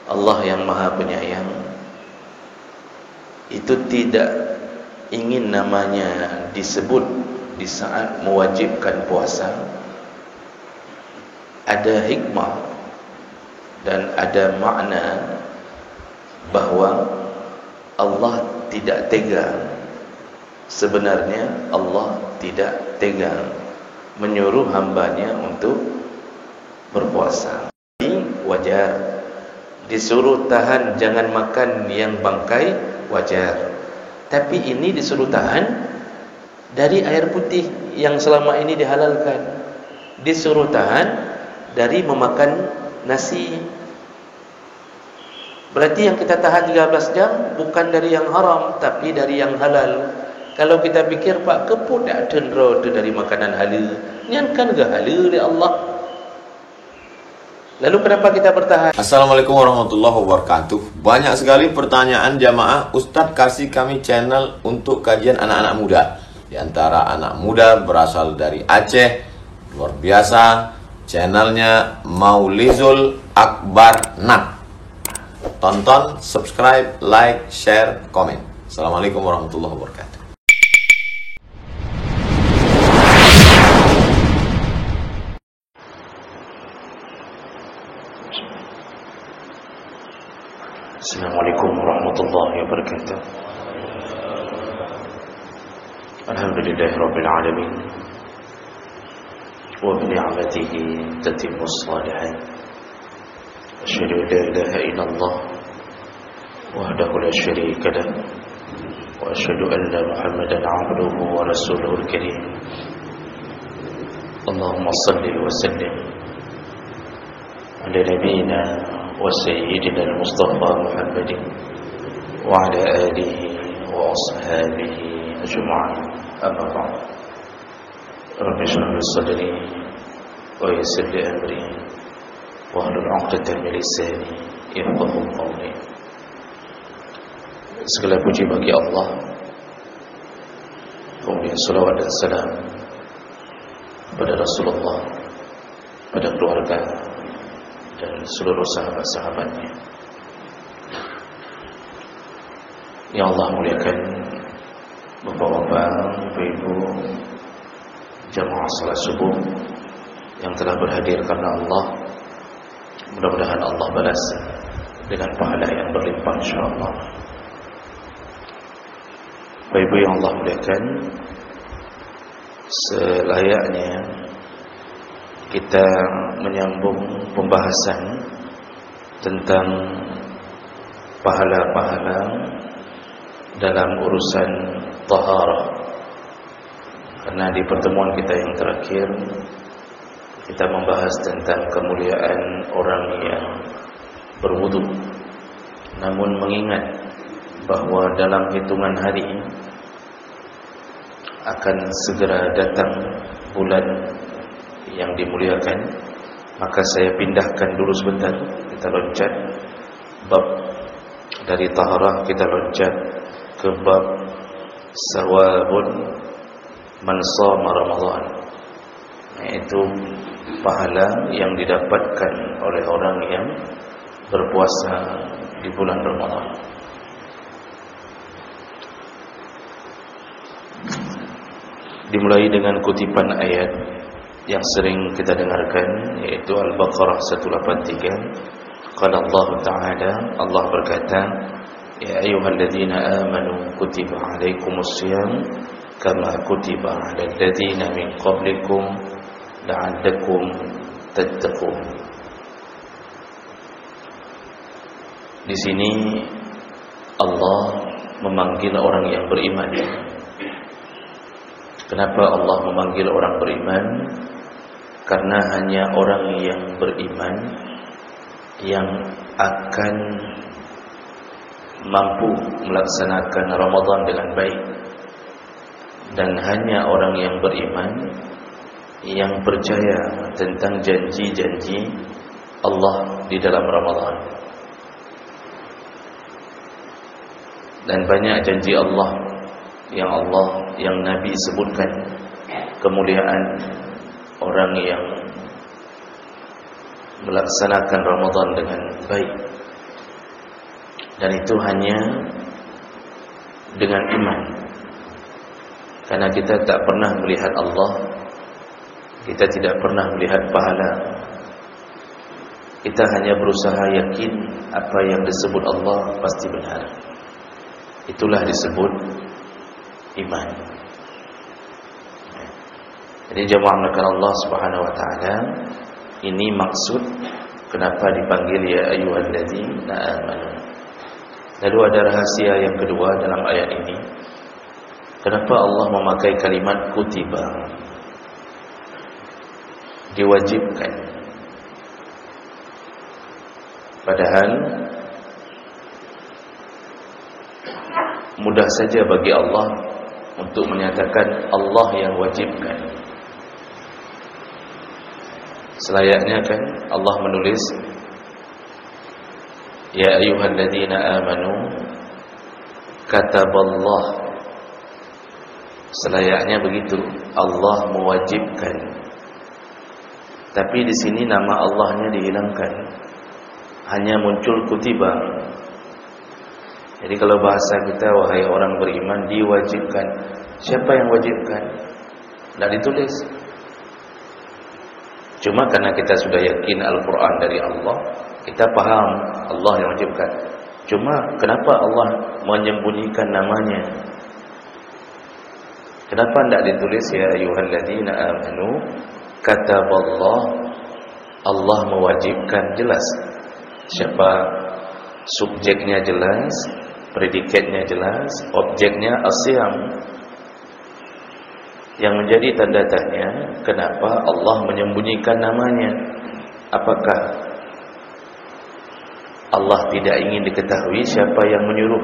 Allah yang Maha Penyayang itu tidak ingin namanya disebut di saat mewajibkan puasa. Ada hikmah dan ada makna bahwa Allah tidak tega. Sebenarnya Allah tidak tega menyuruh hambanya untuk berpuasa. Wajar disuruh tahan jangan makan yang bangkai, wajar. Tapi ini disuruh tahan dari air putih yang selama ini dihalalkan. Disuruh tahan dari memakan nasi. Berarti yang kita tahan 13 jam bukan dari yang haram, tapi dari yang halal. Kalau kita pikir Pak keput dak dendro tu dari makanan halal, nyan kan gak halal oleh Allah. Lalu kenapa kita bertahan? Assalamualaikum warahmatullahi wabarakatuh. Banyak sekali pertanyaan jamaah, Ustadz kasih kami channel untuk kajian anak-anak muda. Di antara anak muda berasal dari Aceh, luar biasa. Channelnya Maulizul Akbar Nak. Tonton, subscribe, like, share, komen. Assalamualaikum warahmatullahi wabarakatuh. Assalamualaikum warahmatullahi wabarakatuh. Alhamdulillahirabbil alamin. Wa bi ni'matihi tatimmu shalihat. Asyhadu an la ilaha illallah wahdahu la syarika lah wa asyhadu anna Muhammadan 'abduhu wa rasuluhul karim. Allahumma shalli wa sallim ala nabiyyina وسيدنا المصطفى محمد وعلى آله وأصحابه أجمعين. أما بعد رب اشرح لي صدري ويسر لي أمري واحلل عقدة من لساني يفقهوا قولي. Segala puji bagi Allah, kemudian salawat dan salam pada Rasulullah, pada keluarga dan seluruh sahabat-sahabatnya. Ya Allah muliakan bapak-bapak, ibu-ibu, jamaah salat subuh yang telah berhadir karena Allah. Mudah-mudahan Allah balas dengan pahala yang berlimpah insyaallah. Bapak-ibu yang Allah muliakan, selayaknya kita menyambung pembahasan tentang pahala-pahala dalam urusan taharah. Karena di pertemuan kita yang terakhir kita membahas tentang kemuliaan orang yang berwudu. Namun mengingat bahwa dalam hitungan hari akan segera datang bulan yang dimuliakan, maka saya pindahkan dulu sebentar. Kita loncat bab dari taharah, kita loncat ke bab sawabun man shama Ramadan, yaitu pahala yang didapatkan oleh orang yang berpuasa di bulan Ramadan. Dimulai dengan kutipan ayat yang sering kita dengarkan, yaitu Al-Baqarah 183. Qala Allah Ta'ala, Allah berkata, ya ayyuhalladzina amanu kutiba alaikumusiyam kama kutiba alal ladzina min qablikum la'allakum tattaqun. Di sini Allah memanggil orang yang beriman. Kenapa Allah memanggil orang beriman? Karena hanya orang yang beriman yang akan mampu melaksanakan Ramadan dengan baik, dan hanya orang yang beriman yang percaya tentang janji-janji Allah di dalam Ramadan. Dan banyak janji Allah yang Nabi sebutkan, kemuliaan orang yang melaksanakan Ramadan dengan baik. Dan itu hanya dengan iman. Karena kita tak pernah melihat Allah, kita tidak pernah melihat pahala. Kita hanya berusaha yakin apa yang disebut Allah pasti benar. Itulah disebut iman. Jadi jemaah melakukan Allah Subhanahu wa taala, ini maksud kenapa dipanggil ya ayyuhalladzina amanu. Lalu ada rahasia yang kedua dalam ayat ini. Kenapa Allah memakai kalimat kutiba? Diwajibkan. Padahal mudah saja bagi Allah untuk menyatakan Allah yang wajibkan. Selayaknya kan Allah menulis ya ayyuhalladzina amanu kataballah. Selayaknya begitu, Allah mewajibkan. Tapi di sini nama Allahnya dihilangkan, hanya muncul kutiba. Jadi kalau bahasa kita, wahai orang beriman, diwajibkan. Siapa yang wajibkan? Tidak ditulis. Cuma karena kita sudah yakin Al-Quran dari Allah, kita paham Allah yang wajibkan. Cuma kenapa Allah menyembunyikan namanya? Kenapa tidak ditulis ya ayyuhalladzina amanu kataballah? Allah mewajibkan, jelas. Siapa subjeknya jelas, predikatnya jelas, objeknya as-siyam. Yang menjadi tanda tanya, kenapa Allah menyembunyikan namanya? Apakah Allah tidak ingin diketahui siapa yang menyuruh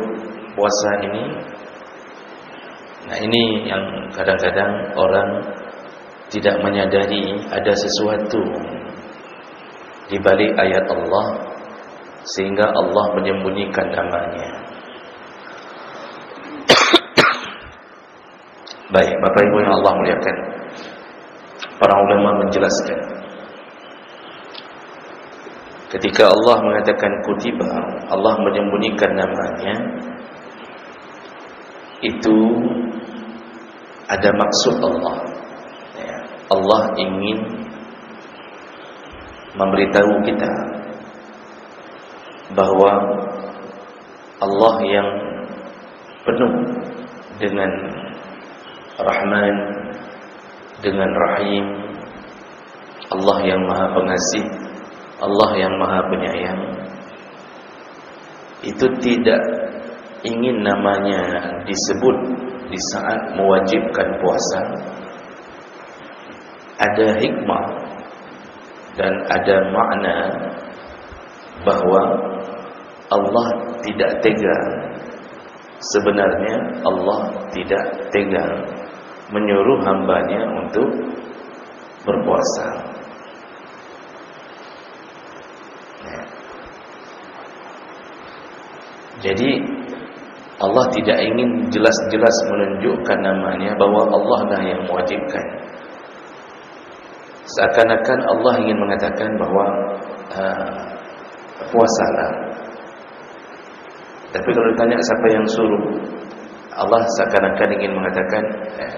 puasa ini? Nah, ini yang kadang-kadang orang tidak menyadari ada sesuatu di balik ayat Allah sehingga Allah menyembunyikan namanya. Baik, Bapak Ibu yang Allah muliakan, para ulama menjelaskan, ketika Allah mengatakan kutiba, Allah menyembunyikan namanya, itu ada maksud Allah. Allah ingin memberitahu kita bahwa Allah yang penuh dengan Rahman, dengan Rahim, Allah yang Maha Pengasih, Allah yang Maha Penyayang, itu tidak ingin namanya disebut di saat mewajibkan puasa. Ada hikmah dan ada makna bahwa Allah tidak tega. Sebenarnya Allah tidak tega menyuruh hambanya untuk berpuasa. Jadi Allah tidak ingin jelas-jelas menunjukkan namanya bahwa Allah lah yang mewajibkan. Seakan-akan Allah ingin mengatakan bahwa puasalah. Tapi kalau ditanya siapa yang suruh, Allah seakan-akan ingin mengatakan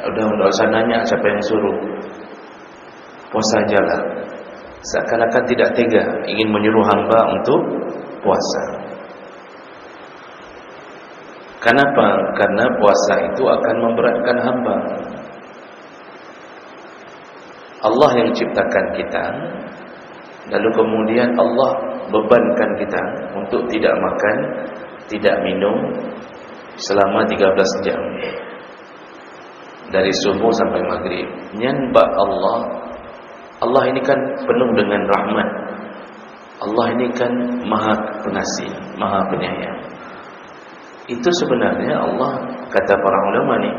udah usah nanya siapa yang suruh, puasa ajalah. Seakan-akan tidak tega ingin menyuruh hamba untuk puasa. Kenapa? Karena puasa itu akan memberatkan hamba. Allah yang ciptakan kita, lalu kemudian Allah bebankan kita untuk tidak makan, tidak minum selama 13 jam. Dari subuh sampai maghrib. Nyanbak Allah. Allah ini kan penuh dengan rahmat. Allah ini kan Maha Pengasih, Maha Penyayang. Itu sebenarnya Allah, kata para ulama nih,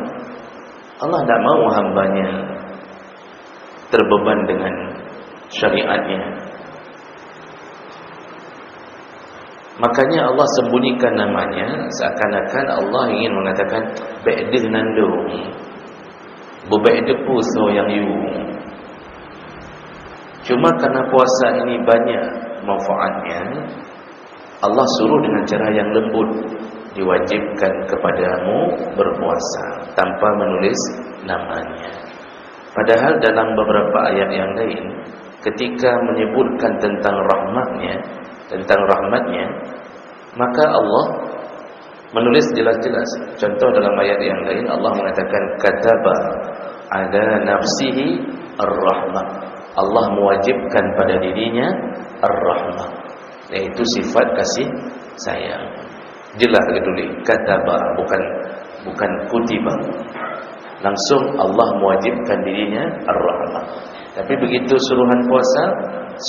Allah tidak mau hambanya terbeban dengan syariatnya. Makanya Allah sembunyikan namanya, seakan-akan Allah ingin mengatakan ba'dih nandung, beba'dih puso yang yu. Cuma karena puasa ini banyak manfaatnya, Allah suruh dengan cara yang lembut, diwajibkan kepadamu berpuasa tanpa menulis namanya. Padahal dalam beberapa ayat yang lain, ketika menyebutkan tentang rahmatnya, maka Allah menulis jelas-jelas. Contoh dalam ayat yang lain, Allah mengatakan kataba ala nafsihi ar-rahmah. Allah mewajibkan pada dirinya ar-rahmah, yaitu sifat kasih sayang. Jelas ditulis kataba, bukan kutiba. Langsung Allah mewajibkan dirinya ar-rahmah. Tapi begitu suruhan puasa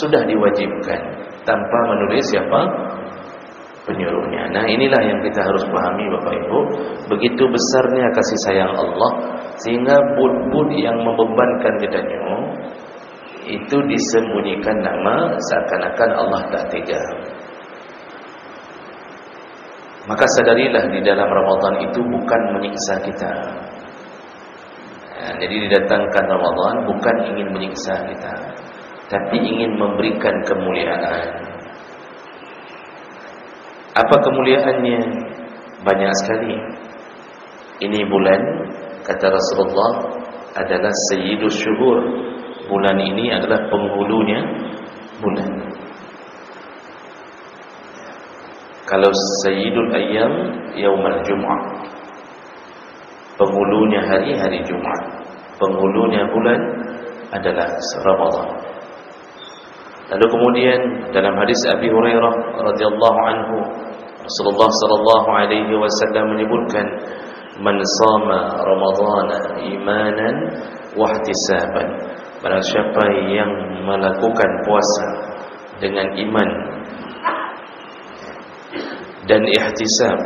sudah diwajibkan tanpa menulis siapa penyuruhnya. Nah, inilah yang kita harus pahami Bapak Ibu. Begitu besarnya kasih sayang Allah, sehingga bud-bud yang membebankan kitanya itu disembunyikan nama, seakan-akan Allah tak tega. Maka sadarilah di dalam Ramadan itu bukan menyiksa kita. Jadi didatangkan Ramadan bukan ingin menyiksa kita, tapi ingin memberikan kemuliaan. Apa kemuliaannya? Banyak sekali. Ini bulan, kata Rasulullah, adalah sayyidus syuhur. Bulan ini adalah penghulunya bulan. Kalau sayyidul ayyam yaumal jum'ah, penghulunya hari Jumat, penghulunya bulan adalah Ramadan. Lalu kemudian dalam hadis Abi Hurairah radhiyallahu anhu, Rasulullah sallallahu alaihi wasallam menyebutkan, man shama ramadhana imanan wa ihtisaban, barang siapa yang melakukan puasa dengan iman dan ihtisab,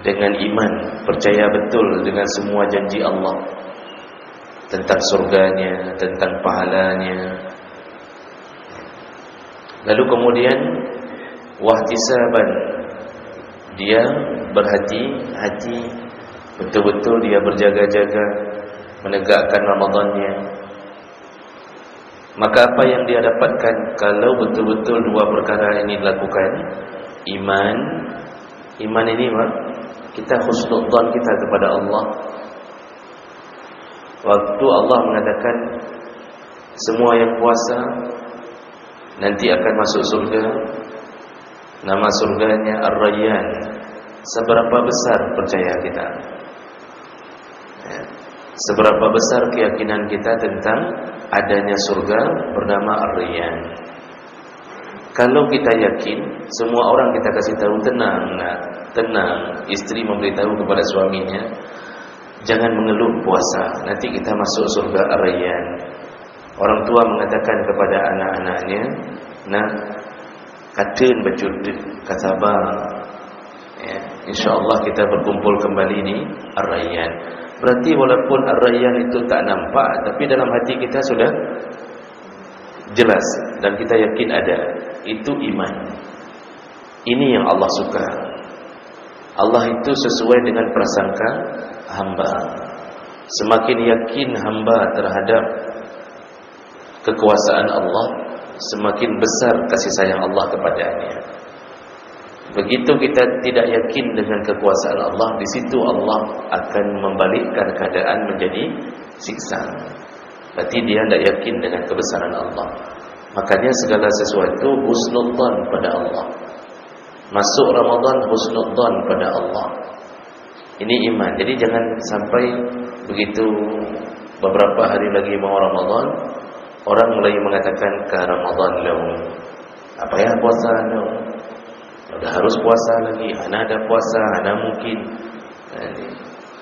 dengan iman, percaya betul dengan semua janji Allah tentang surganya, tentang pahalanya. Lalu kemudian wahtisaban, dia berhati-hati, betul-betul dia berjaga-jaga menegakkan Ramadannya. Maka apa yang dia dapatkan kalau betul-betul dua perkara ini dilakukan? Iman ini kita husnudzan kita kepada Allah. Waktu Allah mengatakan semua yang puasa nanti akan masuk surga, nama surganya Ar-Rayyan. Seberapa besar percaya kita? Seberapa besar keyakinan kita tentang adanya surga bernama Ar-Rayyan? Kalau kita yakin, semua orang kita kasih tahu tenang, tenang. Istri memberitahu kepada suaminya, jangan mengeluh puasa, nanti kita masuk surga Ar-Rayyan. Orang tua mengatakan kepada anak-anaknya, nak, katen berjudul, kasabar, ya, insyaAllah kita berkumpul kembali di Ar-Rayyan. Berarti walaupun Ar-Rayyan itu tak nampak, tapi dalam hati kita sudah jelas dan kita yakin ada. Itu iman. Ini yang Allah suka. Allah itu sesuai dengan prasangka hamba. Semakin yakin hamba terhadap kekuasaan Allah, semakin besar kasih sayang Allah kepadanya. Begitu kita tidak yakin dengan kekuasaan Allah, di situ Allah akan membalikkan keadaan menjadi siksa. Berarti dia tidak yakin dengan kebesaran Allah. Makanya segala sesuatu husnudzan pada Allah. Masuk Ramadan husnudzan pada Allah. Ini iman. Jadi jangan sampai begitu beberapa hari lagi mau Ramadan, orang mulai mengatakan ke Ramadan lalu, apa ya puasa lalu? Sudah harus puasa lagi. Ana ada puasa, ana mungkin.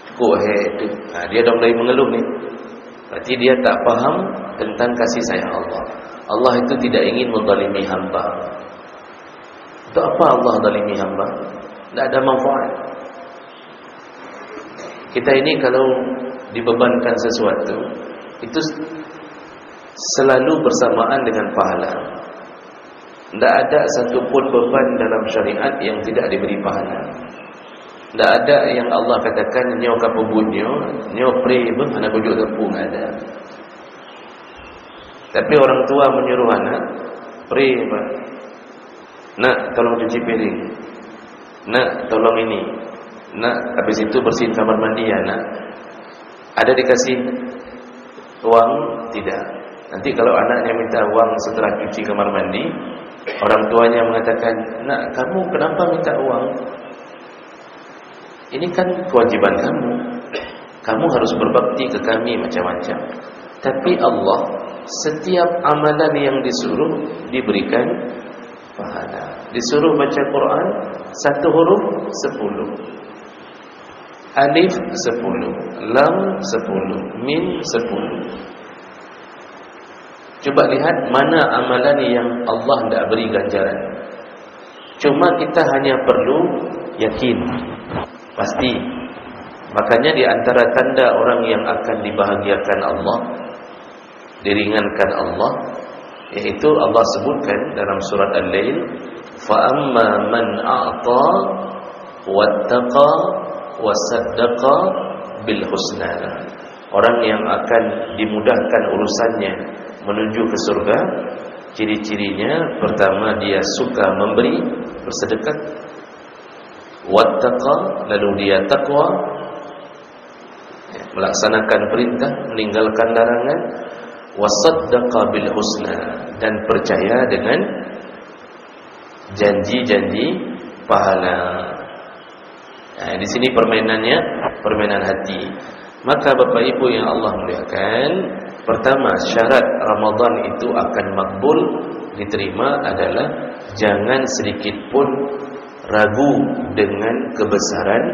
Cukup itu. Dia dah mulai mengeluh ni. Berarti dia tak faham tentang kasih sayang Allah. Allah itu tidak ingin menzalimi hamba. Untuk apa Allah zalimi hamba? Tidak ada manfaat. Kita ini kalau dibebankan sesuatu, itu selalu bersamaan dengan pahala. Tidak ada satupun beban dalam syariat yang tidak diberi pahala. Tak ada yang Allah katakan nyo kapubunyo, nyo pray ben anak bujuk tepung ada. Tapi orang tua menyuruh anak pray ben. nak tolong cuci piring, nak tolong ini, nak habis itu bersihin kamar mandi ya nak. Ada dikasih uang? Tidak. Nanti kalau anaknya minta uang setelah cuci kamar mandi, orang tuanya mengatakan, nak kamu kenapa minta uang? Ini kan kewajiban kamu. Kamu harus berbakti ke kami macam-macam. Tapi Allah, setiap amalan yang disuruh diberikan pahala. Disuruh baca Quran 1 huruf 10, alif 10, lam 10, mim 10. Coba lihat mana amalan yang Allah tidak beri ganjaran. Cuma kita hanya perlu yakin, pasti. Makanya di antara tanda orang yang akan dibahagiakan Allah, diringankan Allah, yaitu Allah sebutkan dalam surat Al-Lail, فَأَمَّا مَنْ أَعْطَى وَاتَّقَى وَصَدَّقَى بِالْحُسْنَى. Orang yang akan dimudahkan urusannya menuju ke surga, ciri-cirinya pertama dia suka memberi, bersedekah, wattaqa, lalu dia takwa, melaksanakan perintah, meninggalkan larangan, wasaddaqa bil husna, dan percaya dengan janji-janji pahala. Nah, di sini permainannya permainan hati. Maka Bapak Ibu yang Allah muliakan, pertama syarat Ramadan itu akan makbul, diterima adalah jangan sedikit pun ragu dengan kebesaran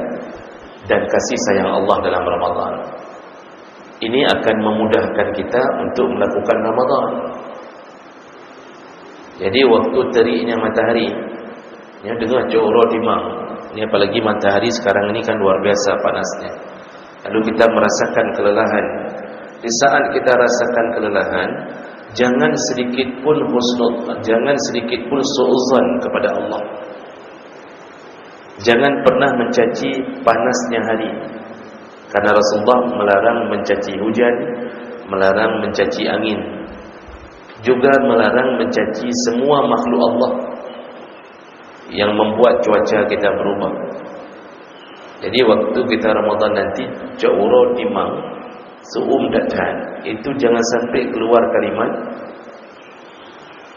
dan kasih sayang Allah dalam Ramadan. Ini akan memudahkan kita untuk melakukan Ramadan. Jadi waktu teriknya matahari, ya, dengar coro timang, ini apalagi matahari sekarang ini kan luar biasa panasnya. Lalu kita merasakan kelelahan. Di saat kita rasakan kelelahan, jangan sedikit pun husnul, jangan sedikit pun su'uzan kepada Allah. Jangan pernah mencaci panasnya hari. Karena Rasulullah melarang mencaci hujan, melarang mencaci angin, juga melarang mencaci semua makhluk Allah yang membuat cuaca kita berubah. Jadi waktu kita Ramadan nanti, ja'uro timang, su'um datang, itu jangan sampai keluar kalimat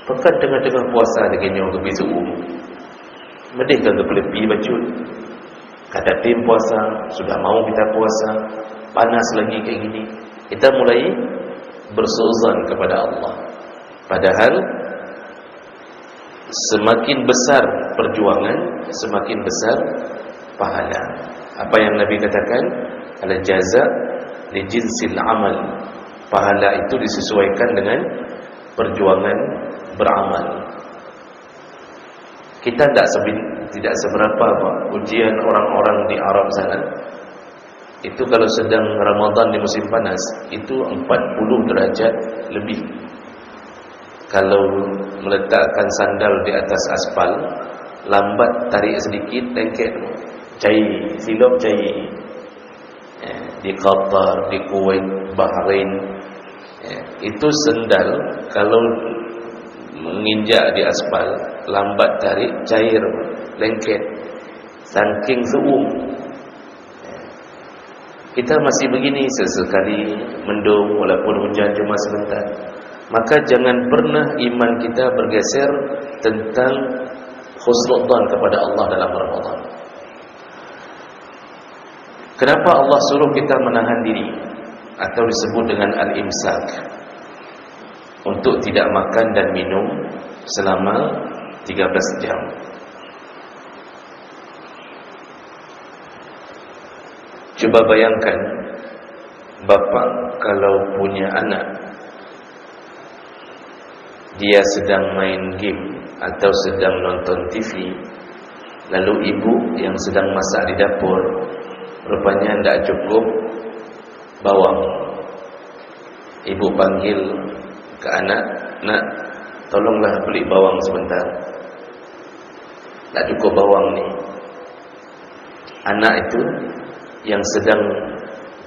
pekat tengah-tengah puasa dengan orang lebih su'um. Medih kagak lebih bacut. Kadapin puasa, sudah mau kita puasa, panas lagi kayak gini, kita mulai bersuuzan kepada Allah. Padahal semakin besar perjuangan, semakin besar pahala. Apa yang Nabi katakan, al-jaza li jinsil amal. Pahala itu disesuaikan dengan perjuangan beramal. Kita tidak seberapa Pak, ujian orang-orang di Arab sana. Itu kalau sedang Ramadan di musim panas, itu 40 derajat lebih. Kalau meletakkan sandal di atas aspal, lambat tarik sedikit, lengket, cair, silap cair. Di Qatar, di Kuwait, Bahrain, itu sandal kalau menginjak di aspal, lambat tarik, cair, lengket, saking suum. Kita masih begini, sesekali mendung walaupun hujan cuma sebentar. Maka jangan pernah iman kita bergeser tentang husnudzan kepada Allah dalam Ramadan. Kenapa Allah suruh kita menahan diri, atau disebut dengan al-imsak, untuk tidak makan dan minum selama 13 jam? Coba bayangkan, bapak kalau punya anak, dia sedang main game atau sedang nonton TV, lalu ibu yang sedang masak di dapur, rupanya tidak cukup bawang. Ibu panggil ke anak, nak, tolonglah beli bawang sebentar, tak cukup bawang ni. Anak itu yang sedang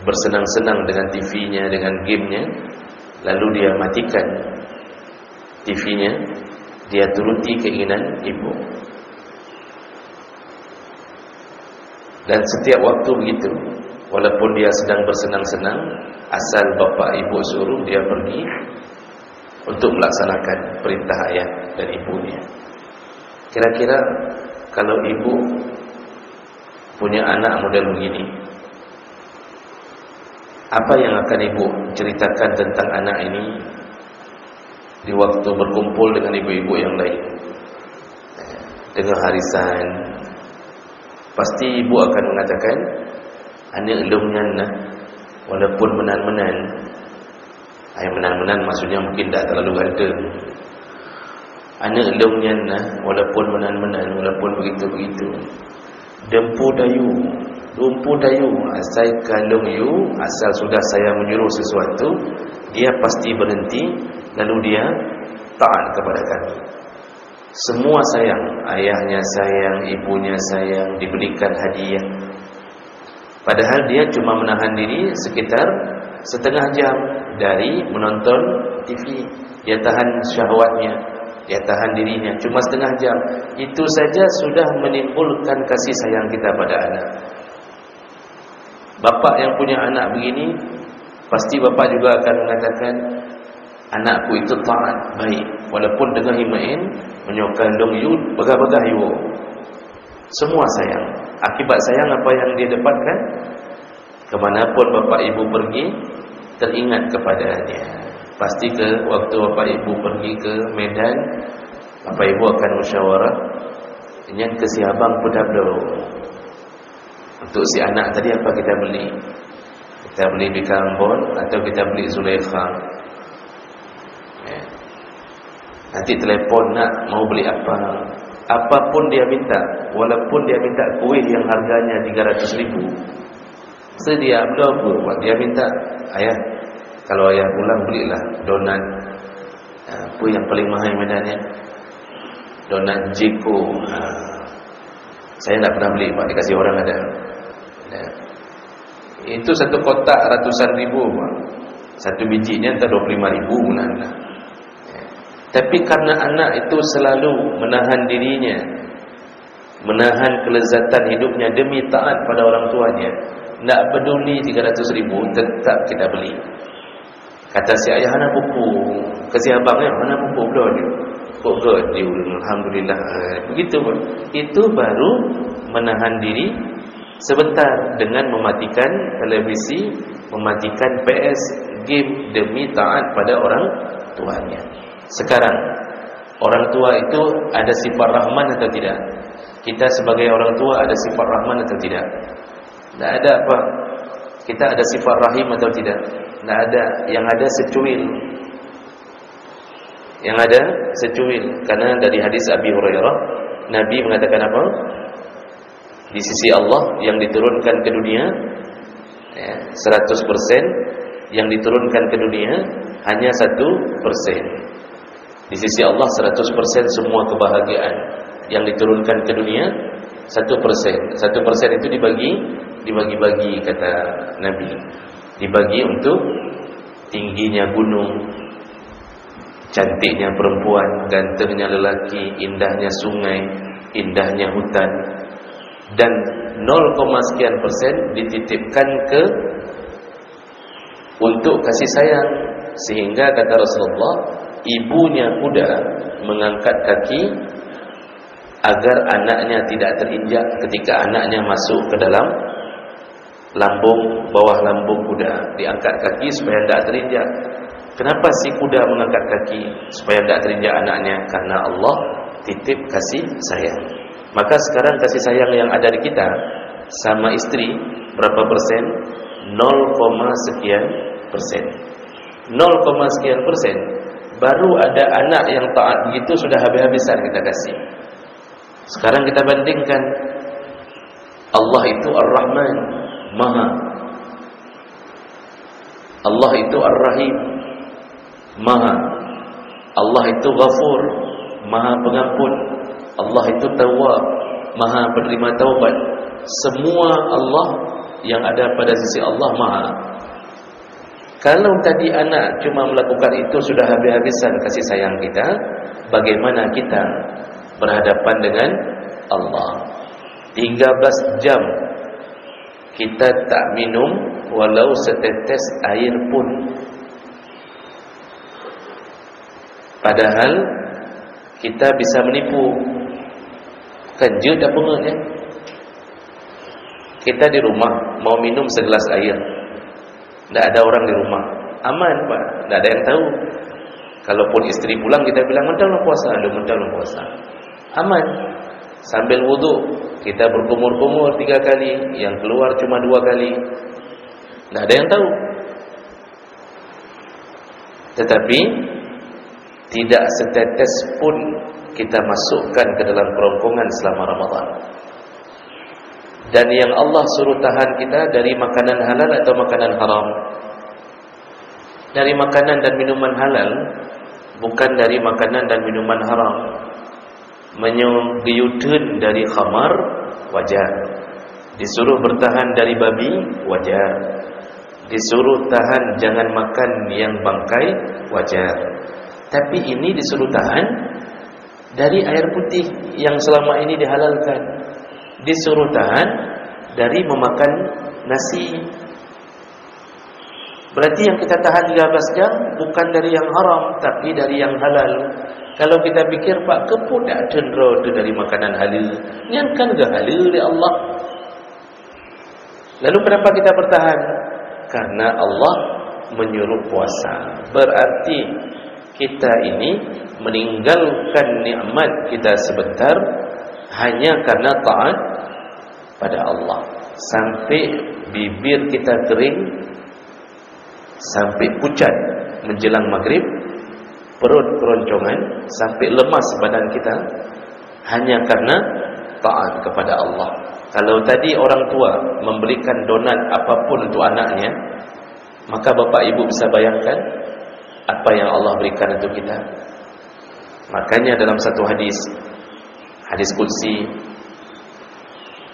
bersenang-senang dengan TV-nya, dengan game-nya, lalu dia matikan TV-nya, dia turuti keinginan ibu. Dan setiap waktu begitu, walaupun dia sedang bersenang-senang, asal bapa ibu suruh, dia pergi untuk melaksanakan perintah ayah dan ibunya. Kira-kira kalau ibu punya anak model begini, apa yang akan ibu ceritakan tentang anak ini di waktu berkumpul dengan ibu-ibu yang lain? Dengan harisan, pasti ibu akan mengatakan, anak elumnya nah, walaupun menan-menan. Menan-menan maksudnya mungkin tak terlalu ganteng. Anak elumnya nah, walaupun menan-menan, walaupun begitu-begitu. Dempu dayu, asal kalung you, asal sudah saya menyuruh sesuatu, dia pasti berhenti, lalu dia taat kepada kami. Semua sayang, ayahnya sayang, ibunya sayang, diberikan hadiah. Padahal dia cuma menahan diri sekitar setengah jam dari menonton TV. Dia tahan syahwatnya, dia tahan dirinya cuma setengah jam. Itu saja sudah menimbulkan kasih sayang kita pada anak. Bapak yang punya anak begini, pasti bapak juga akan mengatakan, anakku itu taat, baik, walaupun dengan himain menyokandung you, begah-begah you. Semua sayang. Akibat sayang apa yang dia dapatkan? Kemanapun bapak ibu pergi, teringat kepadanya. Pasti ke waktu bapak ibu pergi ke Medan, bapak ibu akan musyawarah, ingat ke si abang pedablo. Untuk si anak tadi apa kita beli? Kita beli bikambon atau kita beli Zulaikha? Nanti telefon nak mau beli apa? Apapun dia minta, walaupun dia minta kuih yang harganya 300.000, sedia belum? Dia minta, ayah, kalau ayah pulang belilah donat. Apa yang paling mahal Medannya? Donat Jiko. Saya tak pernah beli, Pak, dikasih orang ada. Itu satu kotak ratusan ribu, Pak. Satu bijinya entah 25.000 mana. Tapi karena anak itu selalu menahan dirinya, menahan kelezatan hidupnya demi taat pada orang tuanya, tak peduli 300.000, tetap kita beli. Kata si ayah, anak pupu, kasih abangnya, anak pupu belum dia. Kok dia, alhamdulillah. Begitu, itu baru menahan diri sebentar dengan mematikan televisi, mematikan PS, game demi taat pada orang tuanya. Sekarang, orang tua itu ada sifat rahman atau tidak? Kita sebagai orang tua ada sifat rahman atau tidak? Tak ada apa? Kita ada sifat rahim atau tidak? Tak ada. Yang ada secuil. Yang ada secuil. Karena dari hadis Abi Hurairah, Nabi mengatakan apa? Di sisi Allah yang diturunkan ke dunia 100%, yang diturunkan ke dunia hanya 1%. Di sisi Allah 100% semua kebahagiaan yang diturunkan ke dunia 1%. 1% itu dibagi-bagi kata Nabi. Dibagi untuk tingginya gunung, cantiknya perempuan, gantengnya lelaki, indahnya sungai, indahnya hutan, dan 0, sekian % dititipkan ke untuk kasih sayang. Sehingga kata Rasulullah, ibunya kuda mengangkat kaki agar anaknya tidak terinjak ketika anaknya masuk ke dalam lambung, bawah lambung kuda. Diangkat kaki supaya tidak terinjak. Kenapa si kuda mengangkat kaki? Supaya tidak terinjak anaknya. Karena Allah titip kasih sayang. Maka sekarang kasih sayang yang ada di kita sama istri berapa persen? 0, sekian %. 0, sekian %. Baru ada anak yang taat begitu sudah habis-habisan kita kasih. Sekarang kita bandingkan, Allah itu Ar-Rahman, Maha. Allah itu Ar-Rahim, Maha. Allah itu Ghafur, Maha Pengampun. Allah itu Tawwab, Maha penerima taubat. Semua Allah yang ada pada sisi Allah Maha. Kalau tadi anak cuma melakukan itu sudah habis-habisan kasih sayang kita, bagaimana kita berhadapan dengan Allah. 13 jam kita tak minum walau setetes air pun. Padahal kita bisa menipu. Kan je dah pengen kan? Kita di rumah mau minum segelas air, tak ada orang di rumah, aman Pak, tak ada yang tahu. Kalaupun isteri pulang, kita bilang mentang puasa, puasa, aman. Sambil wuduk kita berkumur-kumur 3 kali, yang keluar cuma 2 kali, tak ada yang tahu. Tetapi tidak setetes pun kita masukkan ke dalam kerongkongan selama Ramadan. Dan yang Allah suruh tahan kita dari makanan halal atau makanan haram? Dari makanan dan minuman halal, bukan dari makanan dan minuman haram. Menyugiyudun dari khamar, wajar. Disuruh bertahan dari babi, wajar. Disuruh tahan jangan makan yang bangkai, wajar. Tapi ini disuruh tahan dari air putih yang selama ini dihalalkan. Disuruh tahan dari memakan nasi. Berarti yang kita tahan 13 jam bukan dari yang haram, tapi dari yang halal. Kalau kita pikir Pak keput tak cenderung itu dari makanan halal, ini kan gak halal oleh Allah. Lalu kenapa kita bertahan? Karena Allah menyuruh puasa. Berarti kita ini meninggalkan nikmat kita sebentar hanya karena taat pada Allah. Sampai bibir kita kering, sampai pucat menjelang maghrib, perut keroncongan, sampai lemas badan kita hanya karena taat kepada Allah. Kalau tadi orang tua memberikan donat apapun untuk anaknya, maka bapak ibu bisa bayangkan apa yang Allah berikan untuk kita. Makanya dalam satu hadis qudsi,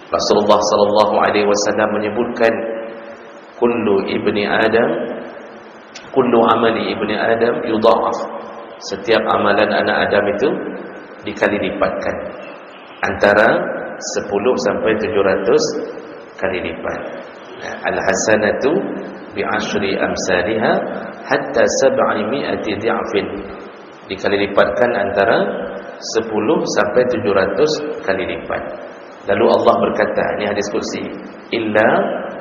Rasulullah sallallahu alaihi wasallam menyebutkan kullu amali ibni Adam yudha'af. Setiap amalan anak Adam itu dikali lipatkan antara 10 sampai 700 kali lipat. Al-hasanatu bi'ashri amsalha hatta 700 di'afin. Dikali lipatkan antara 10 sampai 700 kali lipat. Lalu Allah berkata, ini hadis qudsi, illa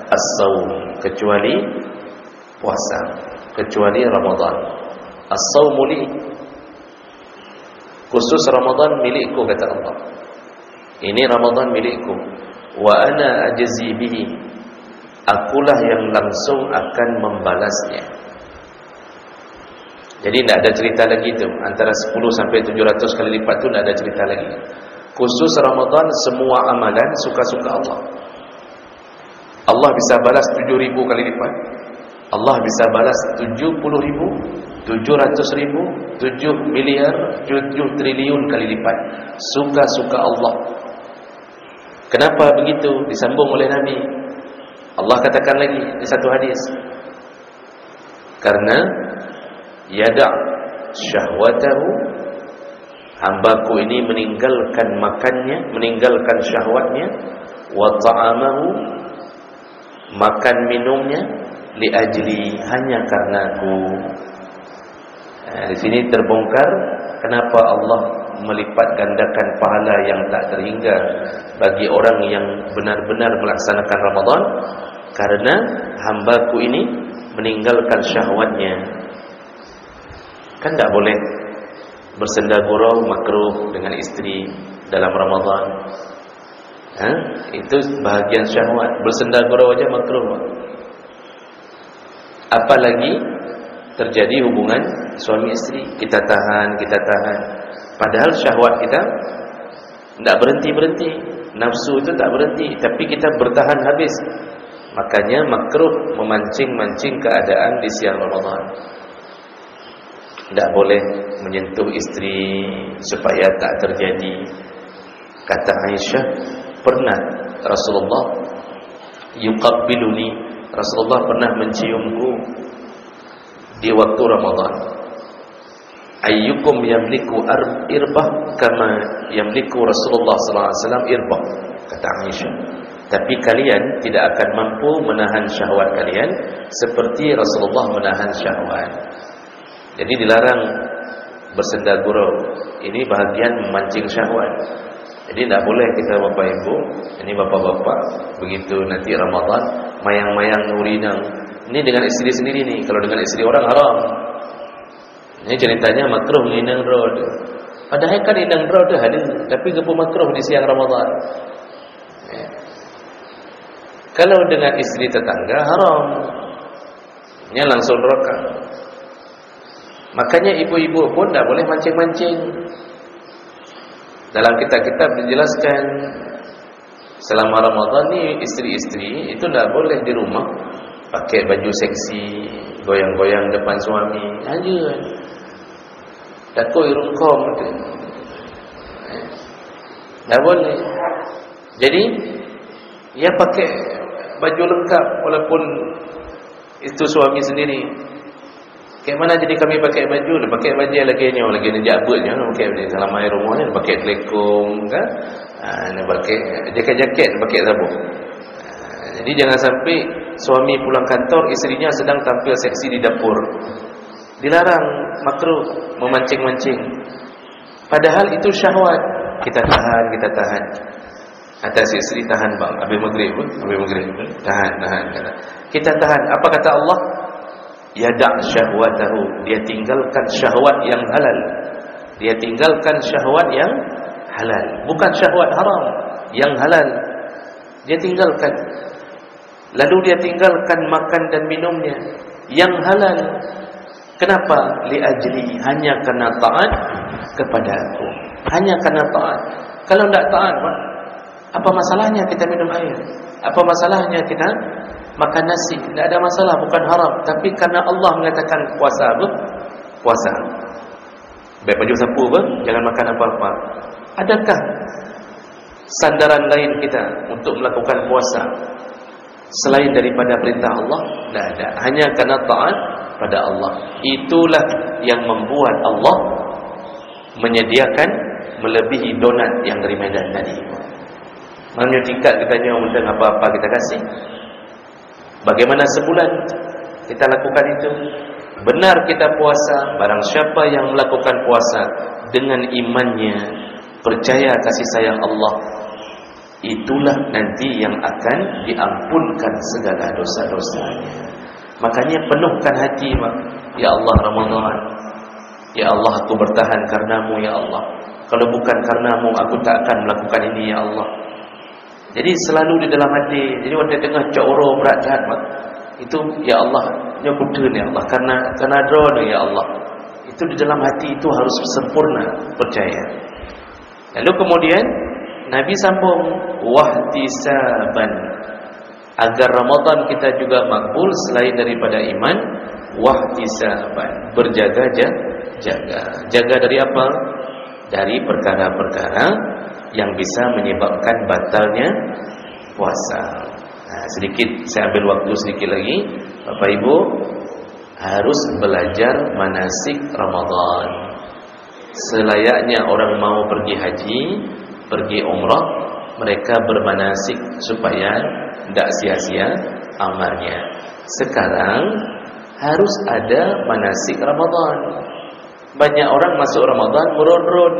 as-saum, kecuali puasa, kecuali Ramadan. As-saumu li, khusus Ramadan milikku, kata Allah. Ini Ramadan milikku. Wa ana ajzi bihi, akulah yang langsung akan membalasnya. Jadi tidak ada cerita lagi tu. Antara 10 sampai 700 kali lipat tu tidak ada cerita lagi. Khusus Ramadan semua amalan suka-suka Allah. Allah bisa balas 7.000 kali lipat. Allah bisa balas 70.000, 700.000, 7 miliar, 7 triliun kali lipat. Suka-suka Allah. Kenapa begitu? Disambung oleh Nabi. Allah katakan lagi di satu hadis, karena yada' syahwatahu, hambaku ini meninggalkan makannya, meninggalkan syahwatnya, wa ta'amahu, makan minumnya, li ajli, hanya karenaku. Di sini terbongkar kenapa Allah melipat gandakan pahala yang tak terhingga bagi orang yang benar-benar melaksanakan Ramadan, karena hambaku ini meninggalkan syahwatnya. Kan tak boleh bersenda gurau, makruh dengan istri dalam Ramadan. Itu bahagian syahwat. Bersenda gurau aja makruh. Apalagi terjadi hubungan suami istri, kita tahan. Padahal syahwat kita tidak berhenti-berhenti, nafsu itu tak berhenti, tapi kita bertahan habis. Makanya makruh memancing-mancing keadaan di siang Ramadan. Tidak boleh menyentuh istri supaya tak terjadi. Kata Aisyah, pernah Rasulullah yuqabbiluni, Rasulullah pernah menciumku di waktu Ramadan. ayyukum yamliku irbah kama yamliku Rasulullah sallallahu alaihi wasallam irbah, kata Aisyah. Tapi kalian tidak akan mampu menahan syahwat kalian seperti Rasulullah menahan syahwat. Jadi dilarang bersenda gurau. Ini bahagian memancing syahwat. Jadi tidak boleh kita bapak ibu, ini bapak-bapak, begitu nanti Ramadan mayang-mayang nurinang. Ini dengan istri sendiri nih. Kalau dengan istri orang haram. Ini ceritanya makruh inang road. Padahal kan inang road ada, tapi gepu makruh di siang Ramadan. Ya. Kalau dengan istri tetangga haram. Ini langsung neraka. Makanya ibu-ibu pun tidak boleh mancing-mancing. Dalam kitab-kitab dijelaskan selama Ramadan ni istri-istri itu tidak boleh di rumah pakai baju seksi, goyang-goyang depan suami. Aja. Takut irungkom tu. Tak boleh. Jadi dia pakai baju lengkap walaupun itu suami sendiri. Kayak mana jadi kami pakai baju? Dia pakai baju lagi ni jabutnya, pakai dalam air rumahnya, dia pakai telekung kan? Dia pakai jaket-jaket, dia pakai sabuk. Jadi jangan sampai suami pulang kantor, isterinya sedang tampil seksi di dapur. Dilarang, makruh memancing-mancing. Padahal itu syahwat. Kita tahan. Atas isteri tahan bang, habis maghrib, tahan. Kita tahan. Apa kata Allah? Yada' syahwatahu, dia tinggalkan syahwat yang halal. Dia tinggalkan syahwat yang halal, bukan syahwat haram, yang halal. Dia tinggalkan. Lalu dia tinggalkan makan dan minumnya yang halal. Kenapa? Li'ajli, hanya kerana taat kepada aku. Hanya kerana taat. Kalau tidak taat, apa masalahnya kita minum air? Apa masalahnya kita makan nasi? Tidak ada masalah, bukan haram. Tapi karena Allah mengatakan puasa apa? Puasa. Baik baju sapu apa? Jangan makan apa-apa. Adakah sandaran lain kita untuk melakukan puasa selain daripada perintah Allah? Tidak ada. Hanya karena taat pada Allah. Itulah yang membuat Allah menyediakan melebihi donat yang dari Medan tadi. Maknanya tingkat katanya undang apa-apa kita kasih. Bagaimana sebulan kita lakukan itu? Benar kita puasa, barang siapa yang melakukan puasa dengan imannya, percaya kasih sayang Allah, itulah nanti yang akan diampunkan segala dosa-dosanya. Makanya penuhkan hati, ya Allah Ramadan, ya Allah aku bertahan karenamu ya Allah. Kalau bukan karenamu aku tak akan melakukan ini ya Allah. Jadi selalu di dalam hati. Jadi waktu tengah coro berat jahat, itu ya Allah nyebutkan ya Allah karena drone ya Allah. Itu di dalam hati itu harus sempurna percaya. Lalu kemudian Nabi sambung wahtisaban, agar Ramadan kita juga makbul selain daripada iman, wahtisaban, jaga dari apa? Dari perkara-perkara yang bisa menyebabkan batalnya puasa. Nah, sedikit saya ambil waktu sedikit lagi. Bapak Ibu harus belajar manasik Ramadan. Selayaknya orang mau pergi haji, pergi umrah, mereka bermanasik supaya tidak sia-sia amalnya. Sekarang harus ada manasik Ramadan. Banyak orang masuk Ramadan meron-ron.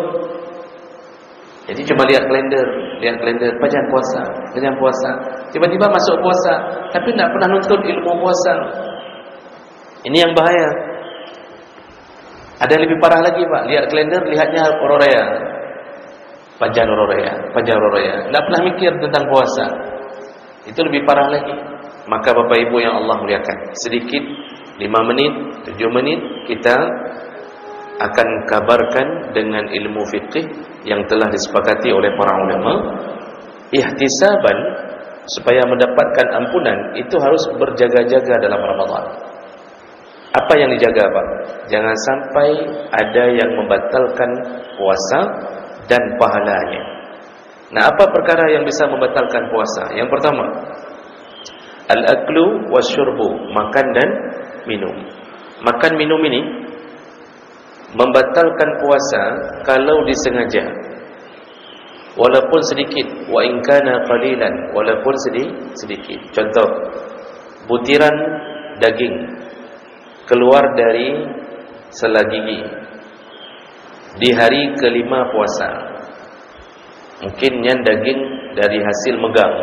Jadi cuma lihat kalender, baca puasa. Tiba-tiba masuk puasa, tapi tidak pernah nuntut ilmu puasa. Ini yang bahaya. Ada yang lebih parah lagi, Pak. Lihat kalender, lihatnya Roraya. Panjang Roraya. Tidak pernah mikir tentang puasa. Itu lebih parah lagi. Maka Bapak Ibu yang Allah muliakan, sedikit 5 menit, 7 menit kita akan kabarkan dengan ilmu fiqih yang telah disepakati oleh para ulama. Ihtisaban, supaya mendapatkan ampunan itu harus berjaga-jaga dalam Ramadan. Apa yang dijaga, Pak? Jangan sampai ada yang membatalkan puasa dan pahalanya. Nah, apa perkara yang bisa membatalkan puasa? Yang pertama, al-aklu wasyurbu, makan dan minum. Makan minum ini membatalkan puasa kalau disengaja, walaupun sedikit, wa in kana qalilan, walaupun sedikit. Contoh, butiran daging keluar dari sela gigi di hari kelima puasa. Mungkin yang daging dari hasil megang,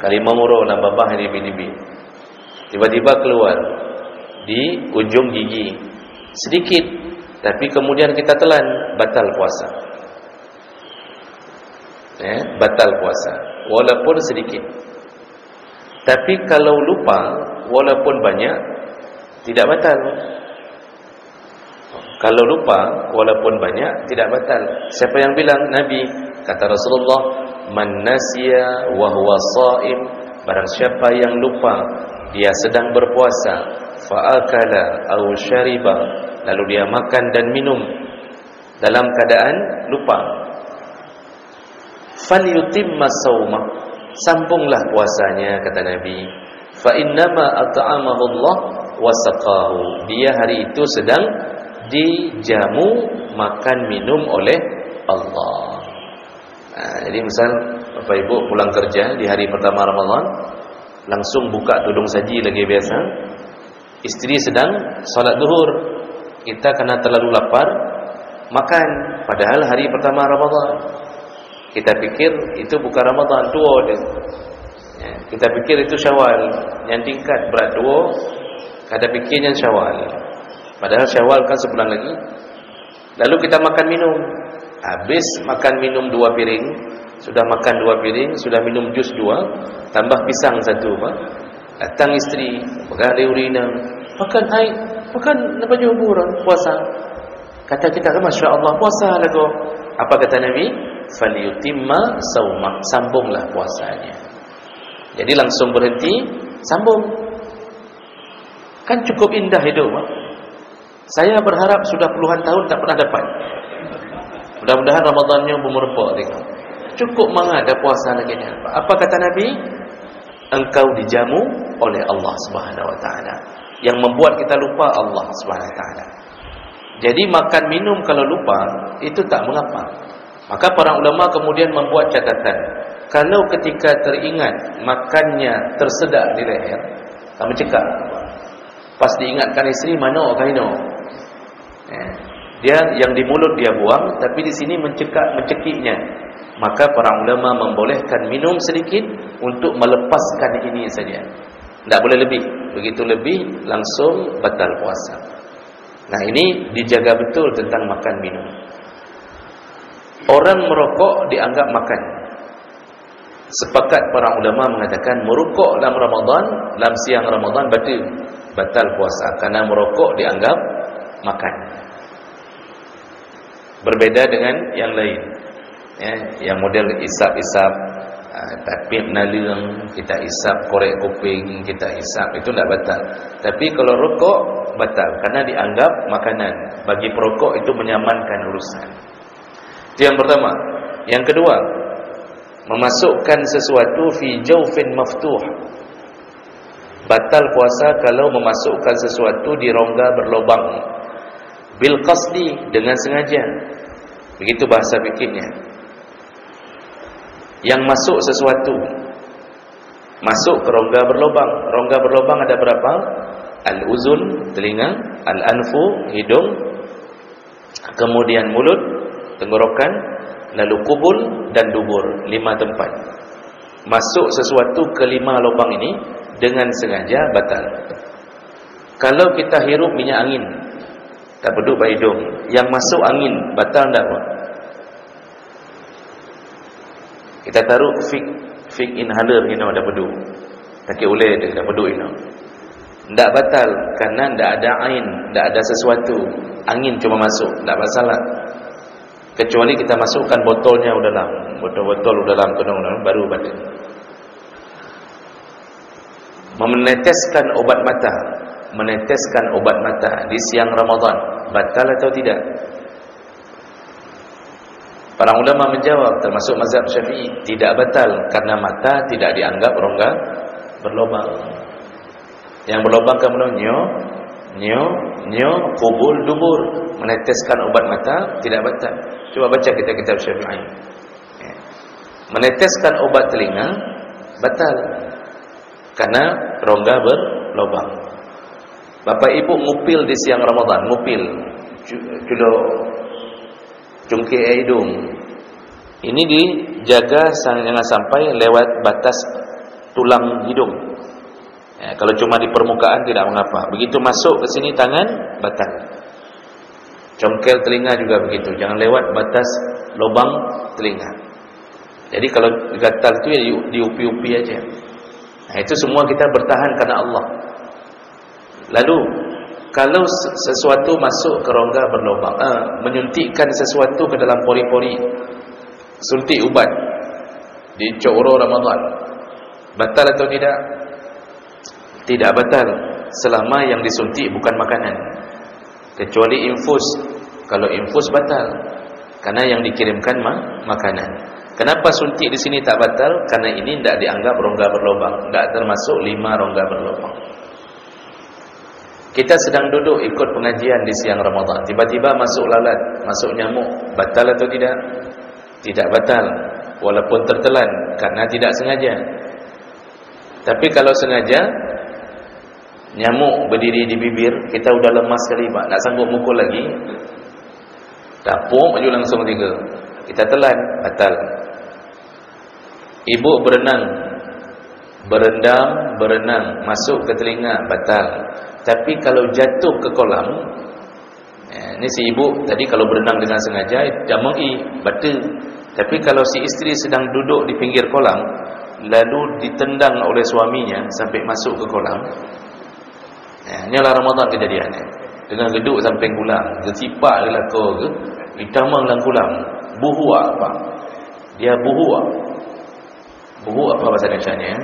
kalimah muro dan babah di bibi, tiba-tiba keluar di ujung gigi sedikit, tapi kemudian kita telan, batal puasa. Batal puasa walaupun sedikit. Tapi kalau lupa walaupun banyak, tidak batal. Kalau lupa walaupun banyak, tidak batal. Siapa yang bilang? Nabi. Kata Rasulullah, man nasiya wa huwa shaim, barang siapa yang lupa dia sedang berpuasa, fa akala aw syariba, lalu dia makan dan minum dalam keadaan lupa, falyutimma shauma, sambunglah puasanya, kata Nabi. Fa innama at'amahu Allah wa saqahu, dia hari itu sedang dijamu makan minum oleh Allah. Jadi misal Bapak Ibu pulang kerja di hari pertama Ramadan, langsung buka tudung saji lagi biasa, istri sedang salat zuhur, kita karena terlalu lapar makan, padahal hari pertama Ramadan. Kita pikir itu bukan Ramadan, tua dia. Kita pikir itu Syawal, yang tingkat berat tua, kada pikirnya Syawal. Padahal Syawal kan sebulan lagi. Lalu kita makan minum. Habis makan minum 2 piring, sudah makan 2 piring, sudah minum jus 2, tambah pisang 1, Pak. Datang istri, pegang dia urina, makan air, makan apa jubur puasa. Kata kita, masya-Allah puasa lah kau. Apa kata Nabi? Falyutimma sauma, sambunglah puasanya. Jadi langsung berhenti, sambung. Kan cukup indah hidup, Pak. Saya berharap sudah puluhan tahun tak pernah dapat. Mudah-mudahan Ramadannya bermerpok. Cukup mengada puasa lagi. Apa kata Nabi? Engkau dijamu oleh Allah Subhanahu Wa Taala. Yang membuat kita lupa Allah Subhanahu Wa Taala. Jadi makan minum kalau lupa itu tak mengapa. Maka para ulama kemudian membuat catatan. Kalau ketika teringat makannya tersedak di leher, kamu cekak. Pas diingatkan istri, mana kaino? Dia yang di mulut dia buang, tapi di sini mencekiknya. Maka para ulama membolehkan minum sedikit untuk melepaskan ini saja. Tak boleh lebih. Begitu lebih langsung batal puasa. Nah, ini dijaga betul tentang makan minum. Orang merokok dianggap makan. Sepakat para ulama mengatakan merokok dalam Ramadan, dalam siang Ramadan batal puasa karena merokok dianggap makan. Berbeda dengan yang lain, yang model isap-isap, tapir nalung, kita isap korek kuping, kita isap, itu tidak batal. Tapi kalau rokok batal karena dianggap makanan. Bagi perokok itu menyamankan urusan. Itu yang pertama. Yang kedua, memasukkan sesuatu fi jawfin maftuh. Batal puasa kalau memasukkan sesuatu di rongga berlubang. Bil qasdi, dengan sengaja. Begitu bahasa fikihnya. Yang masuk sesuatu masuk ke rongga berlubang. Rongga berlubang ada berapa? Al-uzun, telinga, al-anfu, hidung, kemudian mulut, tenggorokan, lalu kubul dan dubur, 5 tempat. Masuk sesuatu ke 5 lubang ini dengan sengaja batal. Kalau kita hirup minyak angin, tak beduk pada hidung, yang masuk angin batal tak, Pak? Kita taruh fig inhaler ini ada beduk. Taki oleh dia ada beduk ini. Tak batal kerana tak ada ain, tak ada sesuatu. Angin cuma masuk, tak masalah. Kecuali kita masukkan botolnya dalam, botol dalam tudung baru batal. Meneteskan obat mata, meneteskan obat mata di siang Ramadan, batal atau tidak? Para ulama menjawab, termasuk mazhab Syafi'i, tidak batal karena mata tidak dianggap rongga berlubang. Yang berlubang ke menonyo Nyo, kubul, dubur. Meneteskan ubat mata tidak batal. Coba baca kitab-kitab Syafi'i. Meneteskan obat telinga batal karena rongga berlubang. Bapak ibu ngupil di siang Ramadan, ngupil judo cungkir hidung. Ini dijaga jangan sampai lewat batas tulang hidung. Kalau cuma di permukaan tidak mengapa. Begitu masuk ke sini tangan batal. Congkel telinga juga begitu, jangan lewat batas lubang telinga. Jadi kalau gatal itu ya diupi-upi aja. Nah, itu semua kita bertahan karena Allah. Lalu kalau sesuatu masuk ke rongga berlubang, menyuntikkan sesuatu ke dalam pori-pori, suntik ubat di Coro Ramadan, batal atau tidak? Tidak batal selama yang disuntik bukan makanan, kecuali infus. Kalau infus batal karena yang dikirimkan makanan. Kenapa suntik di sini tak batal? Karena ini tidak dianggap rongga berlubang, tidak termasuk 5 rongga berlubang. Kita sedang duduk ikut pengajian di siang Ramadan, tiba-tiba masuk lalat, masuk nyamuk, batal atau tidak? Tidak batal, walaupun tertelan karena tidak sengaja. Tapi kalau sengaja, nyamuk berdiri di bibir, kita udah lemas sekali pak, nak sanggup mukul lagi, tapuk maju langsung 3, kita telan, batal. Ibu berenang, masuk ke telinga, batal. Tapi kalau jatuh ke kolam, ini si ibu tadi kalau berenang dengan sengaja, jamai, batal. Tapi kalau si isteri sedang duduk di pinggir kolam, lalu ditendang oleh suaminya sampai masuk ke kolam, inilah Ramadan kejadiannya. Dengan geduk sampai kulang, gesipak lelaki ke, ditamang dalam kulang, buhu apa? Dia buhu apa bahasa Indonesia-nya?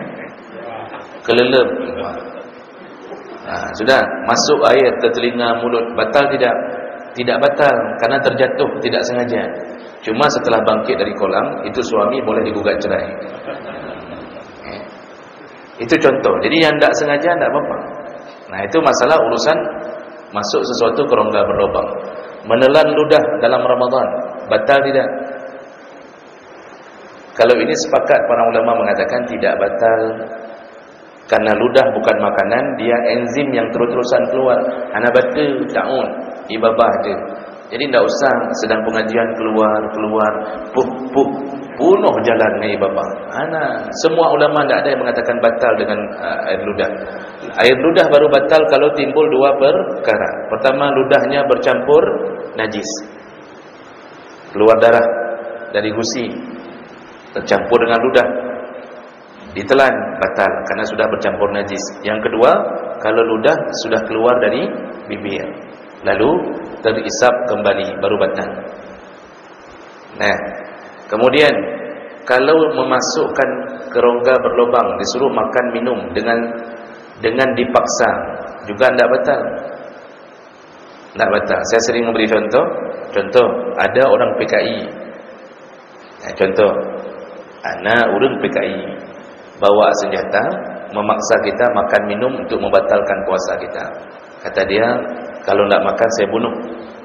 Kelelep. Sudah masuk air ke telinga, mulut, batal tidak? Tidak batal karena terjatuh tidak sengaja. Cuma setelah bangkit dari kolam, itu suami boleh digugat cerai. Itu contoh. Jadi yang tidak sengaja tidak apa-apa. Nah, itu masalah urusan masuk sesuatu ke rongga berlubang. Menelan ludah dalam Ramadan, batal tidak? Kalau ini sepakat para ulama mengatakan tidak batal. Karena ludah bukan makanan, dia enzim yang terus-terusan keluar. Ana batal ta'un, ibabah dia. Jadi tidak usah sedang pengajian keluar, bunuh jalan ni ibabah. Semua ulama tidak ada yang mengatakan batal dengan air ludah. Air ludah baru batal kalau timbul 2 perkara. Pertama, ludahnya bercampur najis, keluar darah dari gusi, tercampur dengan ludah, ditelan, batal karena sudah bercampur najis. Yang kedua, kalau ludah sudah keluar dari bibir lalu terisap kembali, baru batal. Nah, kemudian kalau memasukkan ke rongga berlubang, disuruh makan minum dengan dipaksa, juga tidak batal. Tidak batal. Saya sering memberi contoh, ada orang PKI. Contoh, anak orang PKI bawa senjata, memaksa kita makan minum untuk membatalkan puasa kita. Kata dia, kalau tidak makan saya bunuh.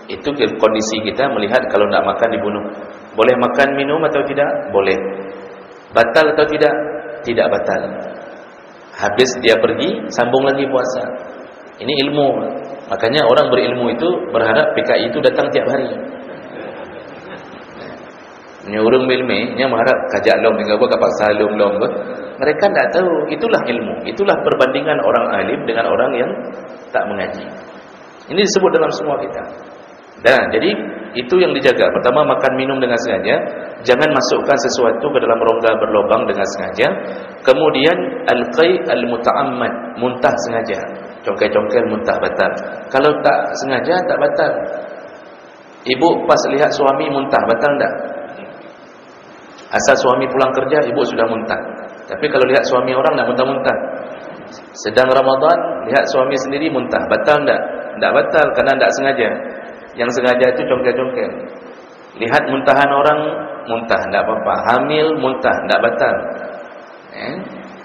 Itu kondisi kita melihat kalau tidak makan dibunuh. Boleh makan minum atau tidak? Boleh. Batal atau tidak? Tidak batal. Habis dia pergi, sambung lagi puasa. Ini ilmu. Makanya orang berilmu itu berharap PKI itu datang tiap hari. Orang berilmu yang mengharap kajak long dengan apa, kapak salung long. Mereka tidak tahu. Itulah ilmu. Itulah perbandingan orang alim dengan orang yang tak mengaji. Ini disebut dalam semua kita. Dan jadi itu yang dijaga. Pertama, makan minum dengan sengaja. Jangan masukkan sesuatu ke dalam rongga berlubang dengan sengaja. Kemudian al-qai al-muta'ammad, muntah sengaja. Congkel-congkel muntah batal. Kalau tak sengaja tak batal. Ibu pas lihat suami muntah, batal tak? Asal suami pulang kerja, ibu sudah muntah. Tapi kalau lihat suami orang tak muntah-muntah. Sedang Ramadan, lihat suami sendiri muntah, batal tak? Tak batal karena tak sengaja. Yang sengaja itu congkel-congkel. Lihat muntahan orang, muntah, tak apa-apa. Hamil, muntah, tak batal.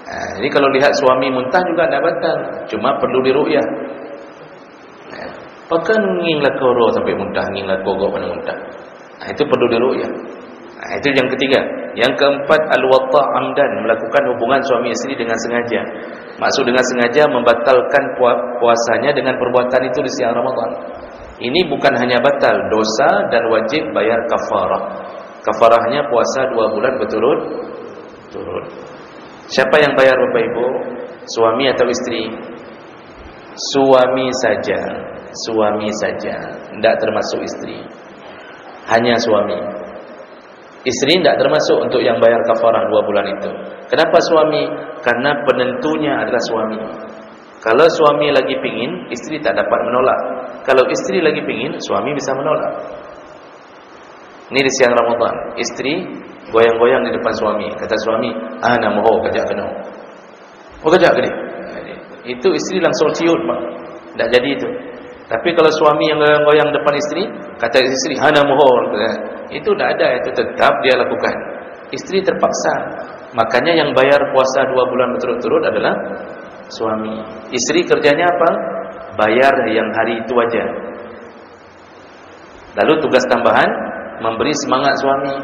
Jadi kalau lihat suami muntah juga tak batal. Cuma perlu diru'yah. Pakan nginglah koro sampai muntah, nginglah kogok pada muntah. Itu perlu diru'yah. Itu yang ketiga. Yang keempat, al-watta' amdan, melakukan hubungan suami istri dengan sengaja. Maksud dengan sengaja membatalkan puasanya dengan perbuatan itu di siang Ramadan. Ini bukan hanya batal, dosa dan wajib bayar kafarah. Kafarahnya puasa 2 bulan berturut-turut. Siapa yang bayar Bapak Ibu? Suami atau istri? Suami saja. Suami saja, tidak termasuk istri. Hanya suami. Istri tidak termasuk untuk yang bayar kafarah 2 bulan itu. Kenapa suami? Karena penentunya adalah suami. Kalau suami lagi pingin, istri tak dapat menolak. Kalau istri lagi pingin, suami bisa menolak. Ini di siang Ramadan, istri goyang-goyang di depan suami. Kata suami, ana moho kajak kena. Oh kajak ke dia? Itu istri langsung ciut, Pak. Tak jadi itu. Tapi kalau suami yang goyang-goyang depan istri, kata istri, hana mohon, itu tidak ada, itu tetap dia lakukan. Istri terpaksa. Makanya yang bayar puasa 2 bulan berturut-turut adalah suami. Istri kerjanya apa? Bayar yang hari itu aja. Lalu tugas tambahan, memberi semangat suami.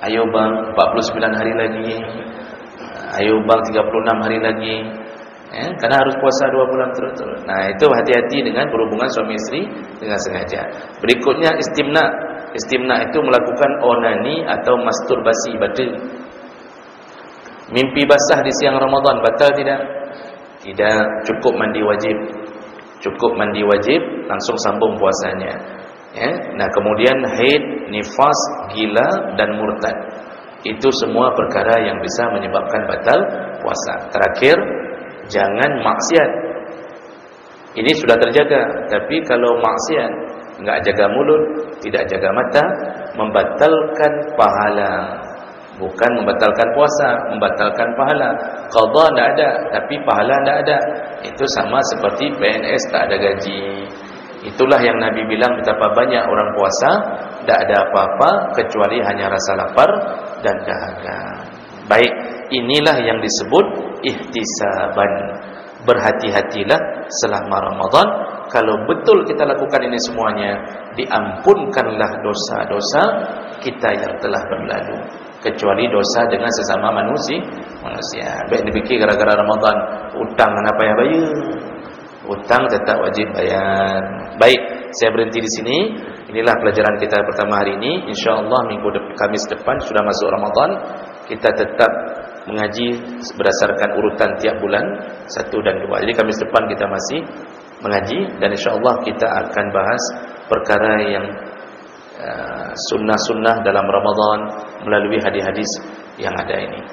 Ayo bang, 49 hari lagi. Ayo bang, 36 hari lagi. Karena harus puasa 2 bulan terus-terus. Nah, itu hati-hati dengan berhubungan suami istri dengan sengaja. Berikutnya istimna. Istimna itu melakukan onani atau masturbasi batil. Mimpi basah di siang Ramadan batal tidak? Tidak, cukup mandi wajib. Cukup mandi wajib, langsung sambung puasanya. Nah, kemudian haid, nifas, gila dan murtad. Itu semua perkara yang bisa menyebabkan batal puasa. Terakhir, jangan maksiat. Ini sudah terjaga. Tapi kalau maksiat, enggak jaga mulut, tidak jaga mata, membatalkan pahala. Bukan membatalkan puasa, membatalkan pahala. Qadha tidak ada, tapi pahala tidak ada. Itu sama seperti PNS tak ada gaji. Itulah yang Nabi bilang betapa banyak orang puasa tidak ada apa-apa kecuali hanya rasa lapar dan dahaga. Baik, inilah yang disebut ihtisaban. Berhati-hatilah selama Ramadan. Kalau betul kita lakukan ini semuanya, diampunkanlah dosa-dosa kita yang telah berlalu, kecuali dosa dengan sesama manusia. Baik dipikir gara-gara Ramadan utang kenapa ya bayar? Utang tetap wajib bayar. Baik, saya berhenti di sini. Inilah pelajaran kita pertama hari ini. InsyaAllah Kamis depan sudah masuk Ramadan. Kita tetap mengaji berdasarkan urutan tiap bulan 1 dan 2. Jadi Kamis depan kita masih mengaji. Dan insyaAllah kita akan bahas perkara yang sunnah-sunnah dalam Ramadan melalui hadis-hadis yang ada ini.